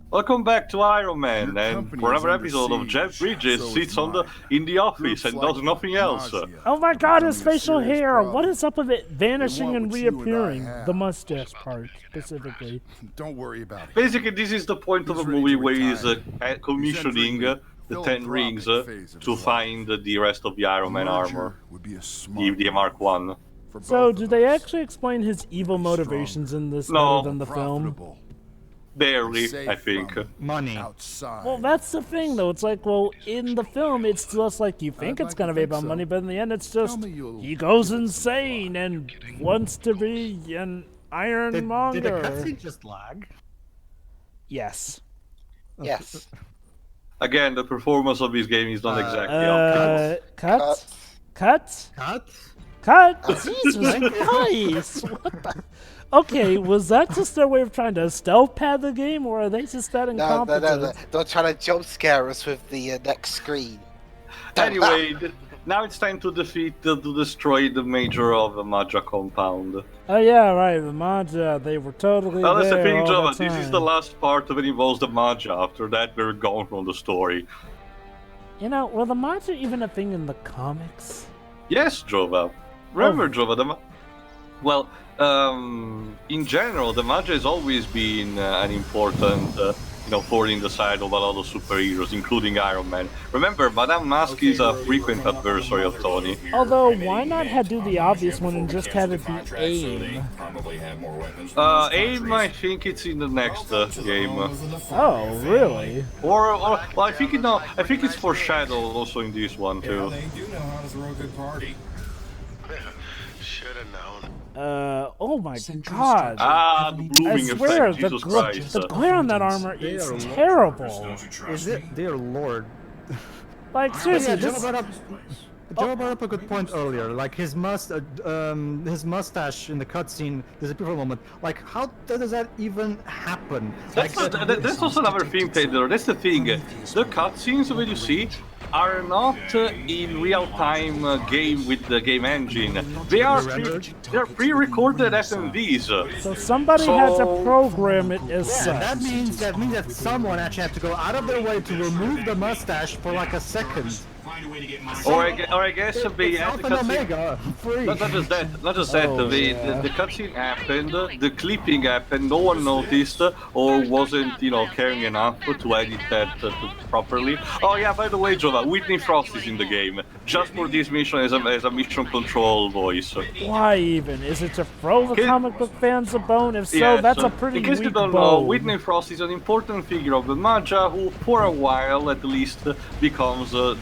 Welcome back to Iron Man, and for another episode of Jeff Bridges sits in the office and does nothing else. Oh my god, his facial hair! What is up with it vanishing and reappearing? The mustache part, specifically. Don't worry about it. Basically, this is the point of the movie where he's commissioning the 10 rings to find the rest of the Iron Man armor, the Mark 1. So, do they actually explain his evil motivations in this better than the film? Barely, I think. Money. Well, that's the thing, though. It's like, well, in the film, it's just like you think it's gonna be about money, but in the end, it's just he goes insane and wants to be an ironmonger. Did the cutscene just lag? Yes. Yes. Again, the performance of this game is not exactly on Cut? Cut? Cut? Cut? Jesus Christ! What the? Okay, was that just their way of trying to stealth pad the game, or are they just that incompetent? No. They're trying to jump scare us with the next screen. Anyway, now it's time to destroy the major of the Maggia compound. Oh yeah, right, the Maggia, they were totally Well, that's the there thing, all Java. the This is the time. last part that involves the Maggia. After that, we're gone from the story. You know, were the Maggia even a thing in the comics? Yes, Jova. Remember, Jova, well, in general, the Maggia has always been an important, thorn in the side of a lot of superheroes, including Iron Man. Remember, Madame Mask is a frequent adversary of Tony. Although, why not do the obvious one and just have it be AIM? AIM, I think it's in the next game. Oh, really? Or well, I think it's foreshadowed also in this one too. They do know how to throw a good party. Should have known. Oh my god. The I blooming swear, effect, Jesus Christ. the glare on that armor is terrible. Is it? Dear Lord. Like, seriously, Joe this... brought up a good point earlier. Like his mustache in the cutscene disappeared for a moment. Like, how does that even happen? That's also another thing, Taylor. That's the thing. The cutscenes that you see are not in real-time game with the game engine. They are pre-recorded FMVs. So somebody had to program it as Yeah, such. that means that someone actually had to go out of their way to remove the mustache for like a second. Or I guess the Alpha and Omega, free. Not just that. The cutscene happened. The clipping happened. No one noticed, or wasn't, caring enough to edit that properly. Oh yeah, by the way, Jova, Whitney Frost is in the game just for this mission as a mission control voice. Why even? Is it to throw the comic book fans a bone? If so, Yes, that's a pretty in case you weak don't know, bone. Whitney Frost is an important figure of the Maggia who, for a while at least, becomes the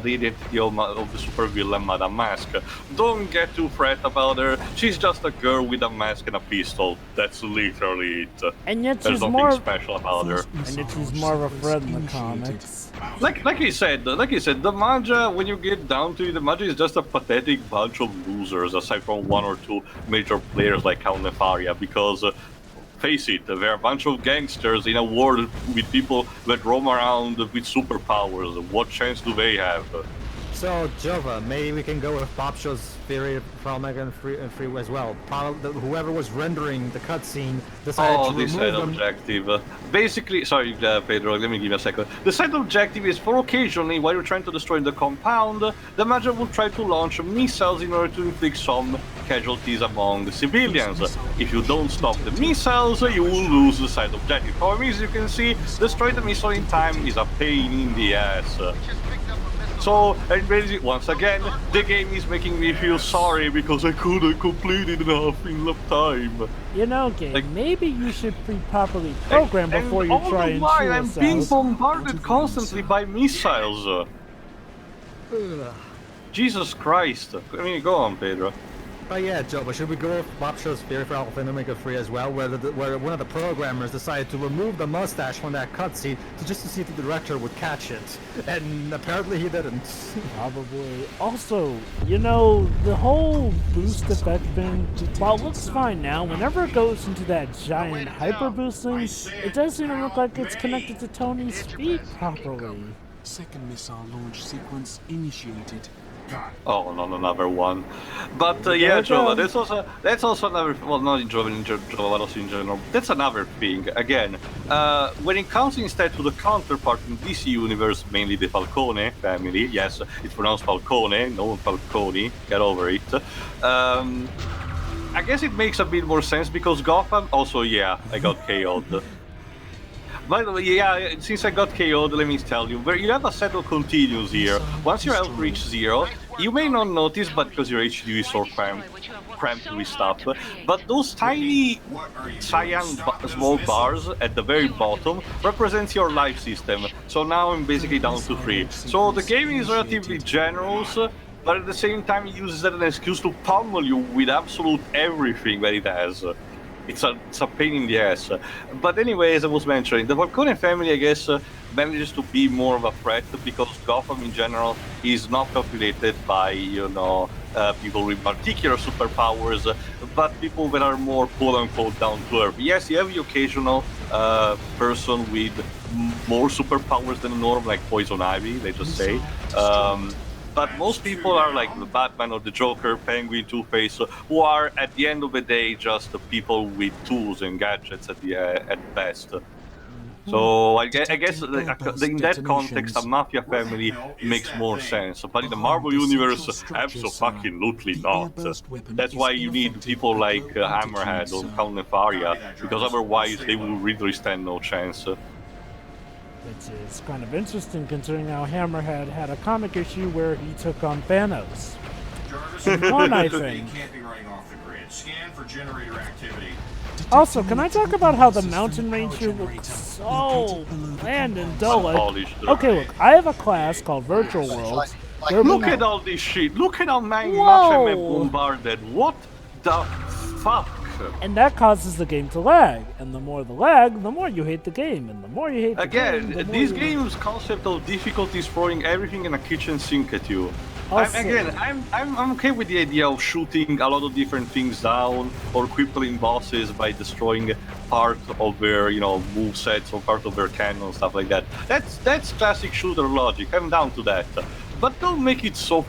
identity of the supervillain Madame Mask. Don't get too fret about her. She's just a girl with a mask and a pistol. That's literally it. And yet There's she's nothing more... special about her. And yet she's more of a threat in the comics. Like I said, the Maggia, when you get down to it, the Maggia is just a pathetic bunch of losers, aside from one or two major players like Count Nefaria, because face it, they're a bunch of gangsters in a world with people that roam around with superpowers. What chance do they have? So, Jova, maybe we can go with Bobshaw's theory from Omega and Free as well. Whoever was rendering the cutscene decided to remove side them. objective. Basically, sorry, Pedro, let me give you a second. The side objective is for occasionally, while you're trying to destroy the compound, the Maggia will try to launch missiles in order to inflict some casualties among the civilians. If you don't stop the missiles, you will lose the side objective. However, as you can see, destroy the missile in time is a pain in the ass. So, and basically, once again, the game is making me feel sorry because I couldn't complete it enough in enough time. You know, game, maybe you should properly program before you try and why chew I'm us being out. bombarded constantly by missiles. Jesus Christ. I mean, go on, Pedro. But yeah, Joe, but should we go with Bobshaw's theory for Alpha and Omega 3 as well, where one of the programmers decided to remove the mustache from that cutscene just to see if the director would catch it, and apparently he didn't. Probably. Also, the whole boost effect thing, while it looks fine now, whenever it goes into that giant hyper boost thing, it doesn't even look like it's connected to Tony's feet properly. Second missile launch sequence initiated. Oh, not another one. But yeah, Jova, that's also another. Well, not in Jova, but also in general. That's another thing. Again, when it comes instead to the counterpart in DC universe, mainly the Falcone family. Yes, it's pronounced Falcone, no Falcone. Get over it. I guess it makes a bit more sense because Gotham. Also, yeah, I got KO'd. By the way, yeah, since I got KO'd, let me tell you, where you have a set of continues here. Once your health reaches 0, you may not notice, but because your HQ is so cramped with stuff, but those tiny cyan small bars at the very bottom represents your life system. So now I'm basically down to 3. So the game is relatively generous, but at the same time it uses that as an excuse to pummel you with absolute everything that it has. It's a pain in the ass. But anyway, as I was mentioning, the Falcone family, I guess, manages to be more of a threat because Gotham in general is not populated by, people with particular superpowers, but people that are more quote-unquote down to earth. Yes, you have the occasional person with more superpowers than normal, like Poison Ivy, they just say. But most people are like the Batman or the Joker, Penguin, Two-Face, who are at the end of the day just people with tools and gadgets at best. So I guess in that context, a mafia family makes more sense. But in the Marvel universe, absolutely not. That's why you need people like Hammerhead or Count Nefaria, because otherwise they will really stand no chance. Which is kind of interesting considering how Hammerhead had a comic issue where he took on Thanos. One, I think. Also, can I talk about how the mountain ranger looks so bland and dull? Like, okay, look, I have a class called Virtual Worlds. Look at all this shit. Look at how much I'm bombarded. What the fuck? And that causes the game to lag. And the more the lag, the more you hate the game. And the more you hate the game, the more this game's concept of difficulty is throwing everything in a kitchen sink at you. Also, I'm okay with the idea of shooting a lot of different things down or crippling bosses by destroying part of their, movesets or part of their cannon, stuff like that. That's classic shooter logic. I'm down to that. But don't make it so,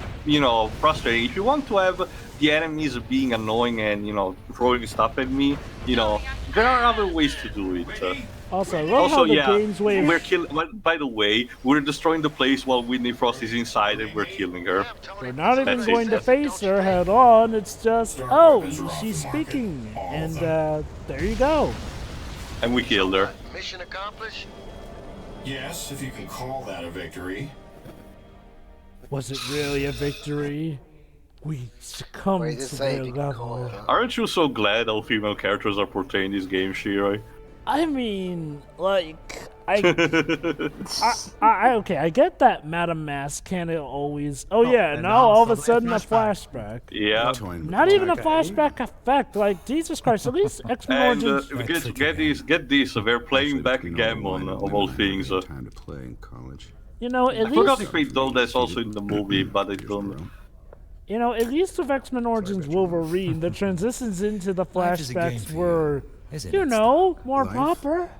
frustrating. If you want to have the enemies being annoying and, throwing stuff at me, there are other ways to do it. Also, I love how the game's way of... By the way, we're destroying the place while Whitney Frost is inside and we're killing her. We're not even going to face her head on, it's just, oh, she's speaking. And there you go. And we killed her. Mission accomplished? Yes, if you can call that a victory. Was it really a victory? We succumbed to their level. Aren't you so glad all female characters are portrayed in this game, Shirai? I mean, like, okay, I get that Madame Mask can't always... Oh yeah, now all of a sudden a flashback. Yeah. Not even a flashback effect, like, Jesus Christ, at least X-Men Origins... Get this, they're playing backgammon of all things. Time to play in college. At I forgot if they done this also in the movie, but I don't. At least with X-Men Origins Wolverine, the transitions into the flashbacks were... more proper.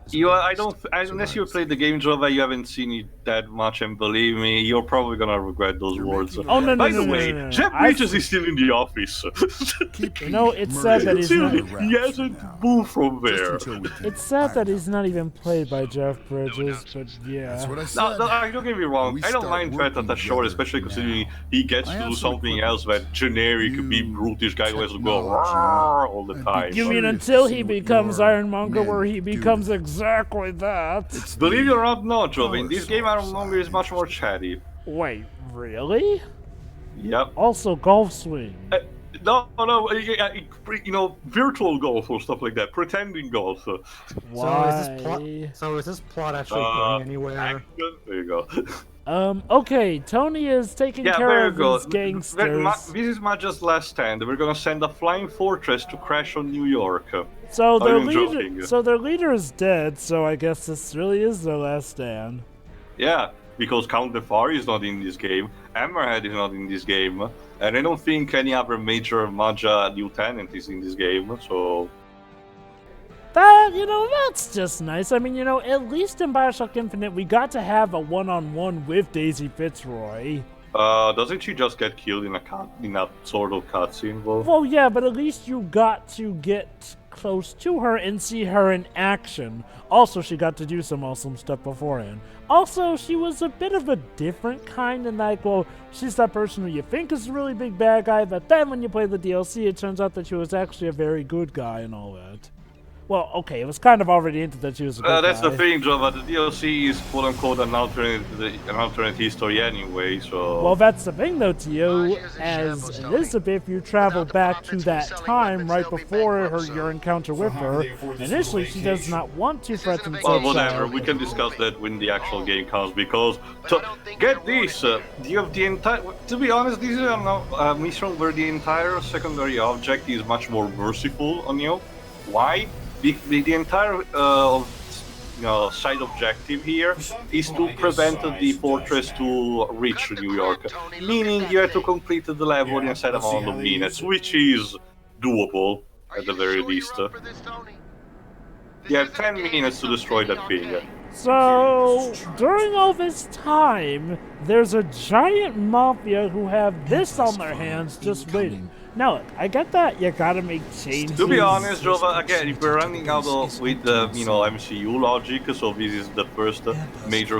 Unless you played the game, Jova, you haven't seen it that much, and believe me, you're probably gonna regret those words. Oh, no, By the way, Jeff Bridges is still in the office. It's sad that he's not... He hasn't moved from there. It's sad that he's not even played by Jeff Bridges, but yeah. No, don't get me wrong, I don't mind Threat at the short, especially considering he gets to do something else that generic, big, brutish guy who has to go all the time. You mean until he becomes Ironmonger, where he becomes exactly that? Believe it or not, Jova, in this game Ironmonger is much more chatty. Wait, really? Yep. Also, golf swing. No, virtual golf or stuff like that, pretending golf. Why? So is this plot actually going anywhere? Action? There you go. Okay, Tony is taking care of his gangsters. This is Maggia's last stand. We're gonna send a flying fortress to crash on New York. So their leader is dead, so I guess this really is their last stand. Yeah, because Count Nefaria is not in this game, Hammerhead is not in this game, and I don't think any other major Maggia lieutenant is in this game, so... That's just nice. I mean, at least in Bioshock Infinite, we got to have a one-on-one with Daisy Fitzroy. Doesn't she just get killed in a sort of cutscene? Well, yeah, but at least you got to get close to her and see her in action. Also, she got to do some awesome stuff beforehand. Also, she was a bit of a different kind, and like, well, she's that person who you think is a really big bad guy, but then when you play the DLC, it turns out that she was actually a very good guy and all that. Well, okay, it was kind of already hinted that she was a good That's guy. the thing, Jova. The DLC is quote-unquote an alternate history anyway, so... Well, that's the thing, though, Tio. As Elizabeth, you travel back to that time right before your encounter with her. Initially, she does not want to threaten Well, Subshire. whatever. We can discuss that when the actual game comes, because... Get this! You have the entire... To be honest, this is a mission where the entire secondary object is much more merciful on you. Why? The entire side objective here is to prevent the fortress to reach New York, meaning you have to complete the level in a set amount of minutes, which is doable at the very least. You have 10 minutes to destroy that thing. So, during all this time, there's a giant mafia who have this on their hands just waiting. Now, I get that you gotta make changes. To be honest, Jova, again, if we're running out of with the MCU logic, so this is the first major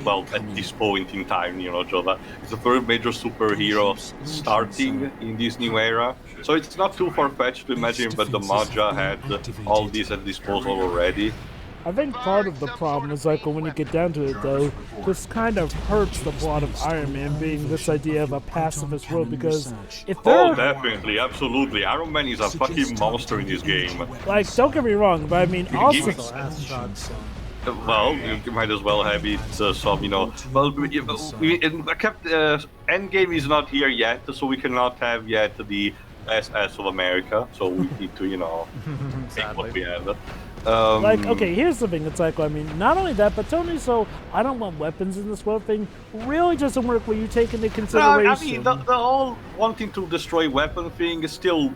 well, at this point in time, Jova, it's the first major superhero starting in this new era. So it's not too far-fetched to imagine that the Maggia had all this at disposal already. I think part of the problem is like when you get down to it though, this kind of hurts the plot of Iron Man being this idea of a pacifist world, because if there Oh, definitely, absolutely. Iron Man is a fucking monster in this game. Like, don't get me wrong, but I mean also... Well, you might as well have it well, Endgame is not here yet, so we cannot have yet the SS of America, so we need to, take what we have. Like, okay, here's the thing, it's like, I mean, not only that, but Tony, so I don't want weapons in this world thing really doesn't work when you take into consideration... I mean, the whole wanting to destroy weapon thing is still,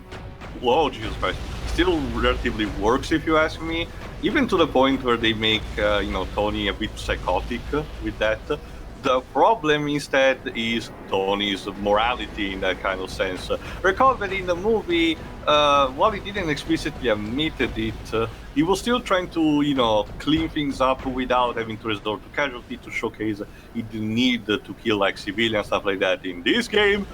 whoa, Jesus Christ, still relatively works if you ask me, even to the point where they make, Tony a bit psychotic with that. The problem instead is Tony's morality in that kind of sense. Recall that in the movie, while he didn't explicitly admit it, he was still trying to, clean things up without having to resort to casualty to showcase he didn't need to kill like civilians, stuff like that. In this game,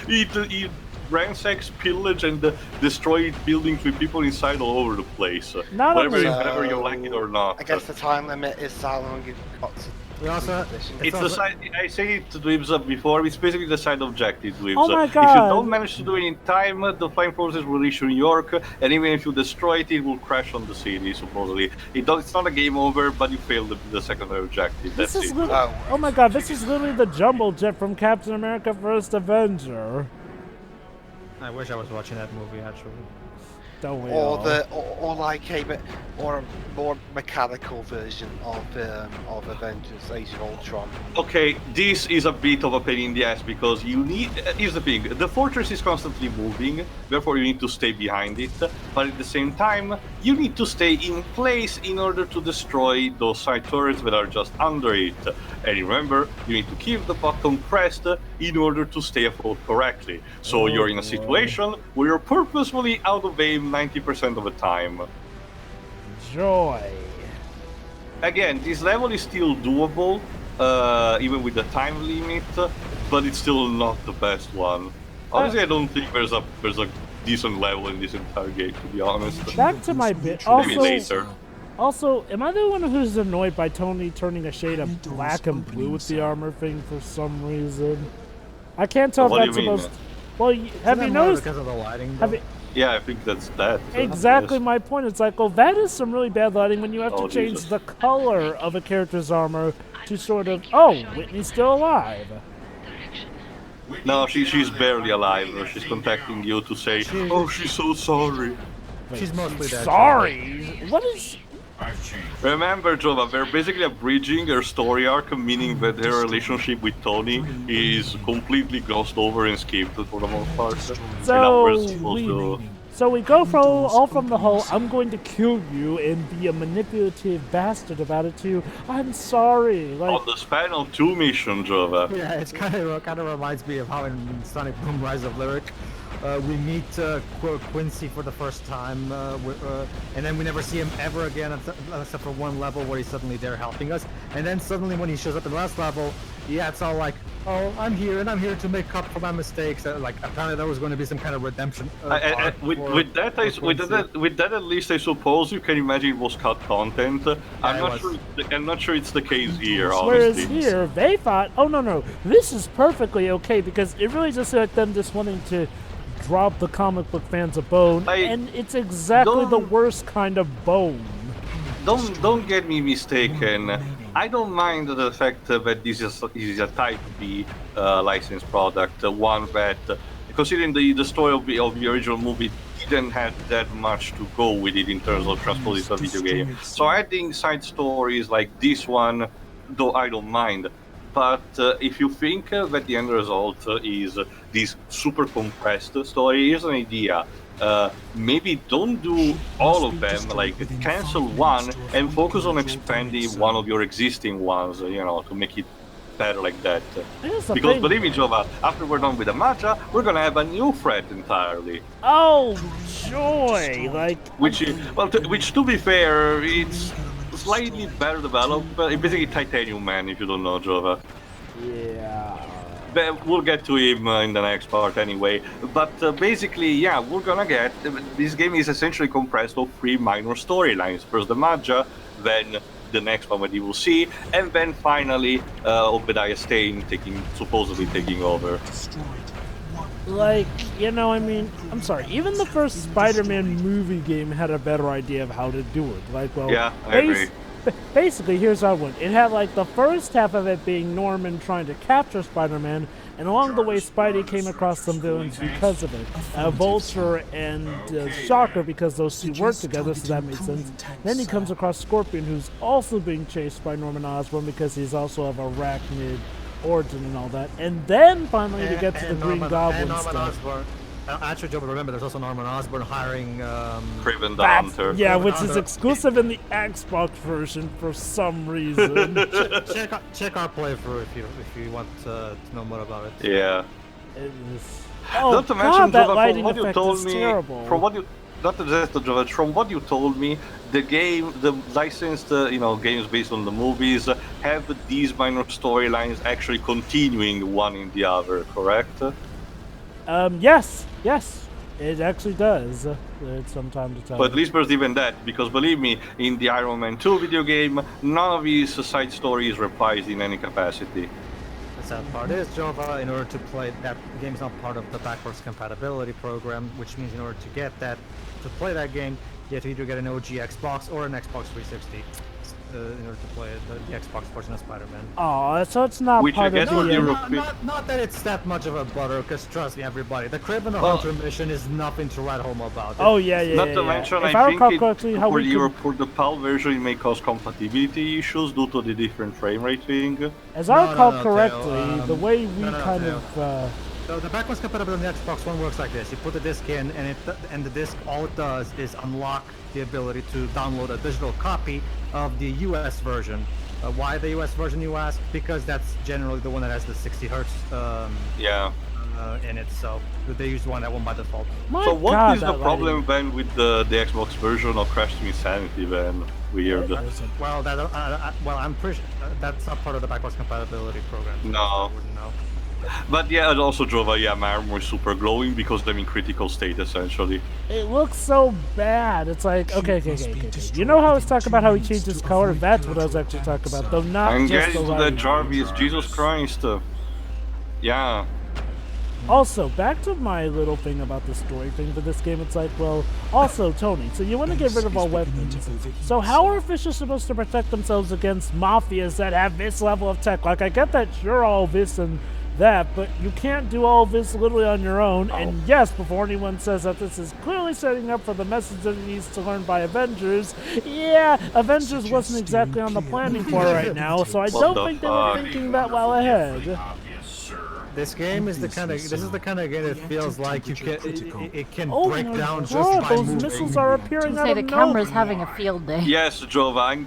he ransacks, pillage, and destroy buildings with people inside all over the place. Whether you like it or not. I guess the time limit is how long you've got to... We also, It's the side. I said it to Dweebs before. It's basically the side objective, Dweebs. Oh my If God. you don't manage to do it in time, the flying forces will reach New York, and even if you destroy it, it will crash on the city. Supposedly, it's not a game over, but you failed the secondary objective. This That's is it. literally, oh my God, this is literally the jumbo jet from Captain America: First Avenger. I wish I was watching that movie actually. Don't we Or all? or like a more mechanical version of Avengers: Age of Ultron. Okay, this is a bit of a pain in the ass because here's the thing, the fortress is constantly moving, therefore you need to stay behind it, but at the same time, you need to stay in place in order to destroy those side turrets that are just under it. And remember, you need to keep the button pressed in order to stay afloat correctly. So you're in a situation where you're purposefully out of aim 90% of the time. Joy. Again, this level is still doable, even with the time limit, but it's still not the best one. Honestly, I don't think there's a decent level in this entire game, to be honest. Back to my bit. Maybe later. Also, am I the one who's annoyed by Tony turning a shade of black and blue with the armor thing for some reason? I can't tell What if do you that's mean? supposed. Well, have you noticed? Because of the lighting. Have you, Yeah, I think that's that. exactly Yes. my point. It's like, well, that is some really bad lighting when you have to Oh, change Jesus. the color of a character's armor to sort of, oh, Whitney's still alive. No, she's barely alive. She's contacting you to say, oh, she's so sorry. Wait, She's mostly dead. sorry. What is? Remember, Jova, they're basically abridging her story arc, meaning that her relationship with Tony is completely glossed over and skipped for the most part. And now we're supposed to... So we go all from the whole, I'm going to kill you and be a manipulative bastard about it too. I'm sorry. Like, On the Spanel 2 mission, Jova. Yeah, it's kind of reminds me of how in Sonic Boom Rise of Lyric, we meet Quincy for the first time, and then we never see him ever again except for one level where he's suddenly there helping us, and then suddenly when he shows up in the last level, yeah, it's all like, oh, I'm here and I'm here to make up for my mistakes. Like apparently there was going to be some kind of redemption. With that, at least I suppose you can imagine it was cut content. I'm not sure it's the case here. whereas Honestly. here, they thought, oh no, this is perfectly okay because it really just like them just wanting to drop the comic book fans a bone, and it's exactly the worst kind of bone. Don't get me mistaken. I don't mind the fact that this is a Type B licensed product, one that, considering the story of the original movie, didn't have that much to go with it in terms of transposing to a video game. So adding side stories like this one, though I don't mind. But if you think that the end result is this super compressed story, here's an idea. Maybe don't do all of them, like cancel one and focus on expanding one of your existing ones, to make it better like that. Because believe me, Jova, after we're done with the Maggia, we're gonna have a new threat entirely. Oh, joy! Like, Which to be fair, it's slightly better developed, but it's basically Titanium Man, if you don't know, Jova. yeah. But we'll get to him in the next part anyway. But basically, yeah, we're gonna get... This game is essentially compressed of 3 minor storylines. First the Maggia, then the next one that you will see, and then finally Obadiah Stane supposedly taking over. Like, I'm sorry, even the first Spider-Man movie game had a better idea of how to do it. Like, well, Yeah, I agree. Basically, here's how it went. It had, like, the first half of it being Norman trying to capture Spider-Man, and along the way, Spidey came across some villains because of it. Vulture and Shocker, because those two work together, so that made sense. Then he comes across Scorpion, who's also being chased by Norman Osborn because he's also of arachnid origin and all that. And then, finally, to get to the Green Goblin stuff. Actually, Joe, remember, there's also Norman Osborn hiring... Kraven the Hunter. Yeah, which is exclusive in the Xbox version for some reason. check our playthrough if you want to know more about it. Yeah. Oh, Not to mention, that Jova, lighting from what you effect told is me, terrible. from what you told me, the licensed, games based on the movies have these minor storylines actually continuing one in the other, correct? Yes, it actually does. It's from time to time. But at least there's even that, because believe me, in the Iron Man 2 video game, none of these side stories reprised in any capacity. The sad part is, Jova, in order to play that game is not part of the backwards compatibility program, which means in order to get that, to play that game, you have to either get an OG Xbox or an Xbox 360 in order to play the Xbox version of Spider-Man. Oh, so it's not Which I part guess of would be the... Not that it's that much of a butter, because trust me, everybody, the Kraven the Hunter mission is nothing to write home about. Oh, yeah. Not to mention, If I recall think correctly, how we for the PAL version, it may cause compatibility issues due to the different frame rate thing. As I recall no, correctly, Theo, the way we Theo. So the backwards compatibility on the Xbox One works like this: you put the disc in, and the disc, all it does is unlock the ability to download a digital copy of the US version. Why the US version, you ask? Because that's generally the one that has the 60 hertz in it, so they use the one that one by default. So what is the problem then with the Xbox version of Crash to Insanity then? Weird. Well, I'm pretty sure that's not part of the backwards compatibility program. No. I wouldn't know. But yeah, and also Jova, my armor is super glowing because I'm in critical state essentially. It looks so bad. It's like, okay. You know how I was talking about how he changed his color? That's what I was actually talking about, though not I'm just getting the to that lighting. Jarvis, Jesus Christ. Yeah. Also, back to my little thing about the story thing for this game, it's like, well, also, Tony, so you want to get rid of all weapons. So how are officials supposed to protect themselves against mafias that have this level of tech? Like, I get that you're all this and that, but you can't do all this literally on your own. And yes, before anyone says that this is clearly setting up for the message that he needs to learn by Avengers, yeah, Avengers wasn't exactly on the planning for right now, so I don't think they were thinking that well ahead. This game is the kind of game that feels like it can Oh break my down just god, by those moving. missiles are appearing out Say of the nowhere. camera's having a field day. Yes, Jova, I'm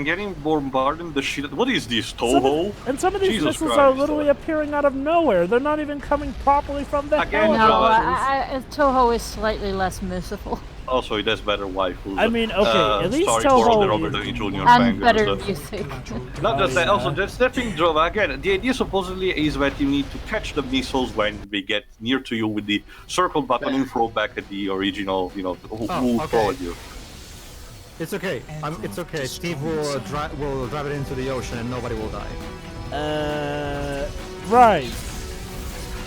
getting bombarded the shit. What is this, Toho? And some of these Jesus missiles Christ. are literally appearing out of nowhere. They're not even coming properly from the Again, No, helicopters. Toho is slightly less merciful. Also, it has better waifus. I mean, okay, at least sorry Toho for all the is- Robert Downey Jr. And fangirls, better uh, music. Not just that, yeah. also that's the thing, Jova. Again, the idea supposedly is that you need to catch the missiles when they get near to you with the circle button and throw back at the original, who okay. throw at you. It's okay. It's okay. Steve will drive it into the ocean and nobody will die. Right.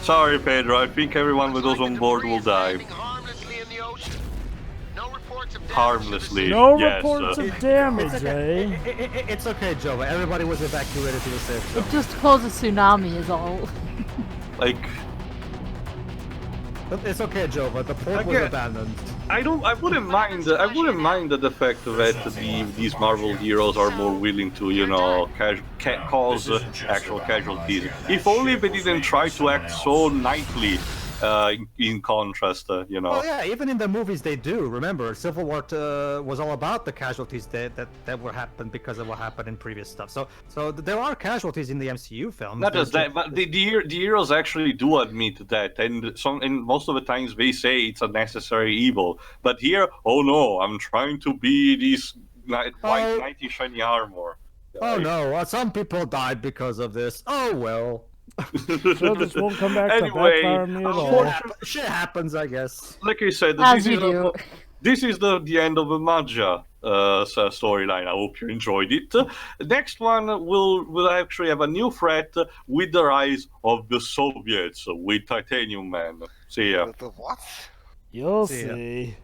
Sorry, Pedro. I think everyone with us on board will die. Harmlessly in the ocean. No reports of damage. Harmlessly. No yes, reports of damage, eh? It's okay, Jova. Everybody was evacuated to the safe zone. It just caused a tsunami is all. like. But it's okay, Jova. The port was Again, abandoned. I wouldn't mind the fact that these Marvel heroes are more willing to, cause actual casualties. If only they didn't try to act so nightly. In contrast, Well, yeah, even in the movies they do. Remember, Civil War was all about the casualties that were happened because of what happened in previous stuff. So there are casualties in the MCU films. Not just that, but the heroes actually do admit that, and most of the times they say it's a necessary evil. But here, oh no, I'm trying to be this white knight in shiny armor. Oh no, some people died because of this. Oh well. So this won't come back to Anyway, backfire me at all. Shit happens, I guess. Like I said, As you do. this is the end of the Maggia storyline. I hope you enjoyed it. Next one will actually have a new threat with the rise of the Soviets with Titanium Man. See ya. The what? You'll See ya. see.